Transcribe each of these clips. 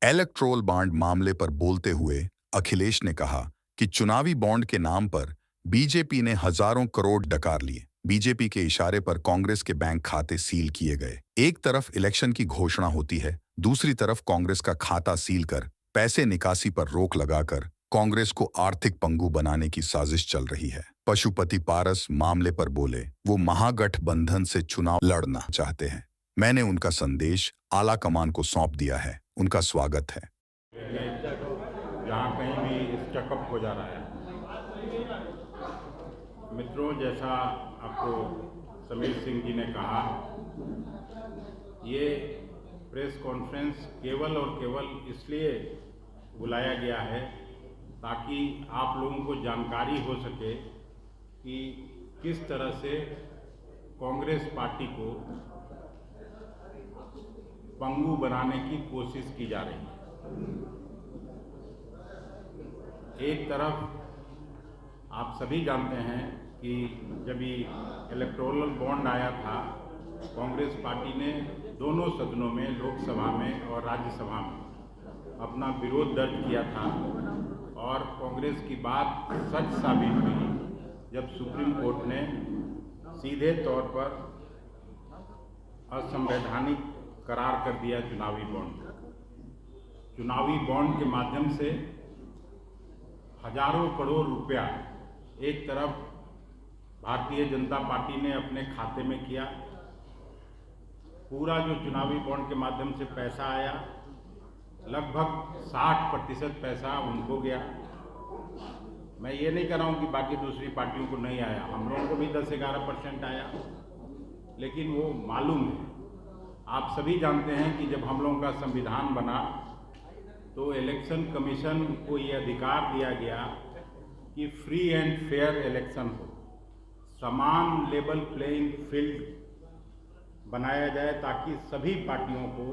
Electoral bond मामले पर बोलते हुए अखिलेश ने कहा कि चुनावी बॉन्ड के नाम पर बीजेपी ने हजारों करोड़ डकार लिए। बीजेपी के इशारे पर कांग्रेस के बैंक खाते सील किए गए। एक तरफ इलेक्शन की घोषणा होती है, दूसरी तरफ कांग्रेस का खाता सील कर पैसे निकासी पर रोक लगाकर कांग्रेस को आर्थिक पंगु बनाने की साजिश चल रही है। पशुपति पारस मामले पर बोले, वो महागठबंधन से चुनाव लड़ना चाहते हैं। मैंने उनका संदेश आला कमान को सौंप दिया है। उनका स्वागत है। जहाँ कहीं भी स्टकअप हो जा रहा है। मित्रों, जैसा आपको समीर सिंह जी ने कहा, ये प्रेस कॉन्फ्रेंस केवल और केवल इसलिए बुलाया गया है ताकि आप लोगों को जानकारी हो सके कि किस तरह से कांग्रेस पार्टी को पंगु बनाने की कोशिश की जा रही है। एक तरफ आप सभी जानते हैं कि जब ये इलेक्टोरल बॉन्ड आया था, कांग्रेस पार्टी ने दोनों सदनों में, लोकसभा में और राज्यसभा में अपना विरोध दर्ज किया था और कांग्रेस की बात सच साबित हुई जब सुप्रीम कोर्ट ने सीधे तौर पर असंवैधानिक करार कर दिया चुनावी बॉन्ड। चुनावी बॉन्ड के माध्यम से हजारों करोड़ रुपया एक तरफ भारतीय जनता पार्टी ने अपने खाते में किया। पूरा जो चुनावी बॉन्ड के माध्यम से पैसा आया, लगभग 60% पैसा उनको गया। मैं ये नहीं कह रहा हूँ कि बाकी दूसरी पार्टियों को नहीं आया, हम लोगों को भी 10-11% आया, लेकिन वो मालूम है। आप सभी जानते हैं कि जब हम लोगों का संविधान बना तो इलेक्शन कमीशन को ये अधिकार दिया गया कि फ्री एंड फेयर इलेक्शन हो, समान लेवल प्लेइंग फील्ड बनाया जाए ताकि सभी पार्टियों को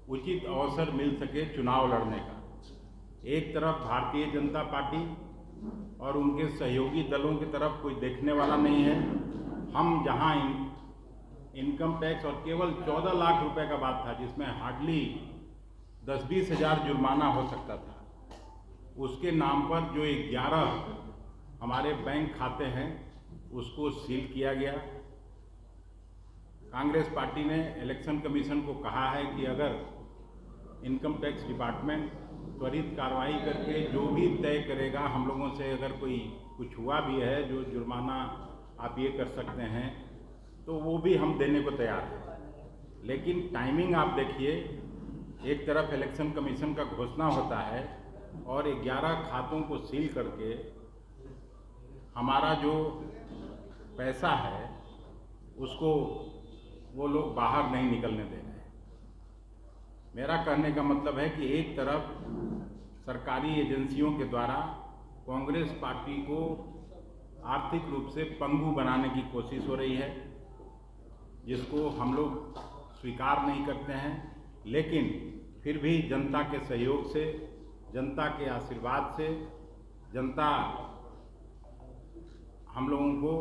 उचित अवसर मिल सके चुनाव लड़ने का। एक तरफ भारतीय जनता पार्टी और उनके सहयोगी दलों की तरफ कोई देखने वाला नहीं है। हम जहां इनकम टैक्स और केवल 14 लाख रुपए का बात था, जिसमें हार्डली 10-20 हज़ार जुर्माना हो सकता था, उसके नाम पर जो 11 हमारे बैंक खाते हैं उसको सील किया गया। कांग्रेस पार्टी ने इलेक्शन कमीशन को कहा है कि अगर इनकम टैक्स डिपार्टमेंट त्वरित कार्रवाई करके जो भी तय करेगा, हम लोगों से अगर कोई कुछ हुआ भी है जो जुर्माना आप ये कर सकते हैं, तो वो भी हम देने को तैयार हैं। लेकिन टाइमिंग आप देखिए, एक तरफ इलेक्शन कमीशन का घोषणा होता है और 11 खातों को सील करके हमारा जो पैसा है उसको वो लोग बाहर नहीं निकलने दे रहे हैं। मेरा कहने का मतलब है कि एक तरफ सरकारी एजेंसियों के द्वारा कांग्रेस पार्टी को आर्थिक रूप से पंगु बनाने की कोशिश हो रही है, जिसको हम लोग स्वीकार नहीं करते हैं, लेकिन फिर भी जनता के सहयोग से, जनता के आशीर्वाद से, जनता हम लोगों को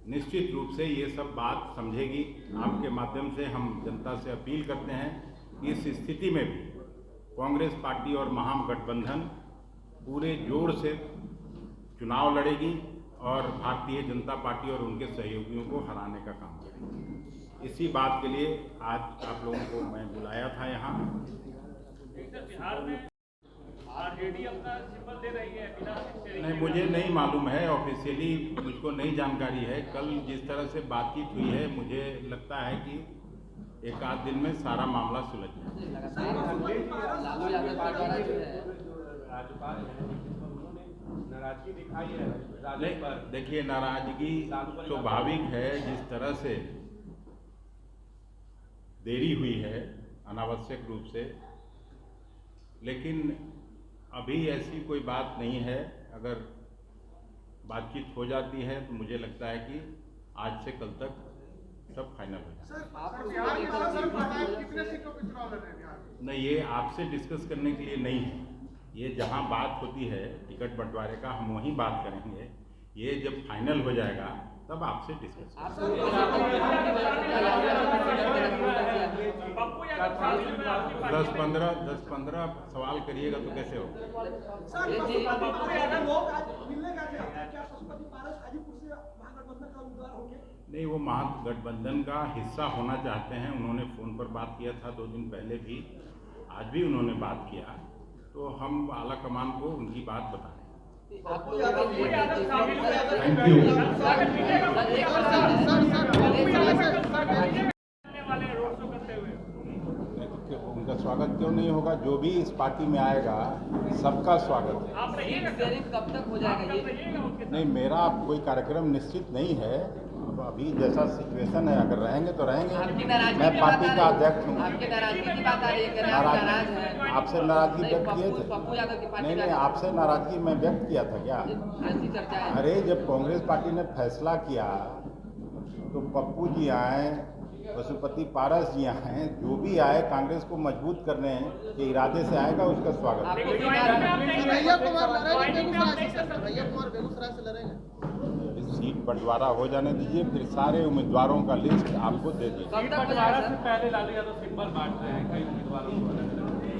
निश्चित रूप से ये सब बात समझेगी। आपके माध्यम से हम जनता से अपील करते हैं कि इस स्थिति में भी कांग्रेस पार्टी और महागठबंधन पूरे जोर से चुनाव लड़ेगी और भारतीय जनता पार्टी और उनके सहयोगियों को हराने का काम करेगी। इसी बात के लिए आज आप लोगों को मैं बुलाया था यहाँ। बिहार में आरजेडी अपना सिंबल दे रही है बिना नहीं, मुझे नहीं मालूम है, ऑफिशियली मुझको नहीं जानकारी है। कल जिस तरह से बातचीत हुई है, मुझे लगता है कि एक आध दिन में सारा मामला सुलझ नाराजगी दिखाई है। देखिए, नाराजगी स्वाभाविक है। जिस तरह से देरी हुई है अनावश्यक रूप से, लेकिन अभी ऐसी कोई बात नहीं है। अगर बातचीत हो जाती है तो मुझे लगता है कि आज से कल तक सब फाइनल हो जाएगा। नहीं, ये आपसे डिस्कस करने के लिए नहीं है। ये जहां बात होती है टिकट बंटवारे का, हम वहीं बात करेंगे। ये जब फाइनल हो जाएगा तब आपसे डिस्कस पप्पू यादव शामिल हुए आपकी पार्टी में। 10-15 सवाल करिएगा तो कैसे हो? पप्पू यादव लोग आज मिलने गए थे आपको, क्या पशुपति पारस हाजीपुर से महागठबंधन का उम्मीदवार होंगे? नहीं, वो महागठबंधन का हिस्सा होना चाहते हैं। उन्होंने फ़ोन पर बात किया था 2 दिन पहले भी, आज भी उन्होंने बात किया, तो हम आला कमान को उनकी बात बताएं। पप्पू यादव शामिल हुए थैंक यू। वाले रोड शो करते हुए उनका स्वागत क्यों नहीं होगा? जो भी इस पार्टी में आएगा सबका स्वागत है। आप रहिएगा कब तक हो जाएगा ये? रहिएगा उनके नहीं, मेरा कोई कार्यक्रम निश्चित नहीं है। अब अभी जैसा सिचुएशन है, अगर रहेंगे तो आपकी रहेंगे। नाराजगी मैं की पार्टी बात का आ रही अध्यक्ष है। हूँ। आपकी नाराजगी की बात आ रही है, कह रहे हैं आप नाराज हैं। आपसे नाराजगी नहीं, व्यक्त किए थे? पप्पू यादव की पार्टी नहीं, का- आपसे नाराजगी मैं व्यक्त किया था क्या? ऐसी चर्चा है। अरे, जब कांग्रेस पार्टी ने फैसला किया तो पप्पू जी आए, पशुपति पारस जी आए, जो भी आए कांग्रेस को मजबूत करने के इरादे से आएगा, उसका स्वागत है। आपको कन्हैया कुमार बेगूसराय से लड़ेंगे। सीट बंटवारा हो जाने दीजिए, फिर सारे उम्मीदवारों का लिस्ट आपको दे दीजिए। कब तक हो जाएगा सर? पहले लालू यादव सिंबल बांट रहे हैं कई उम्मीदवारों को।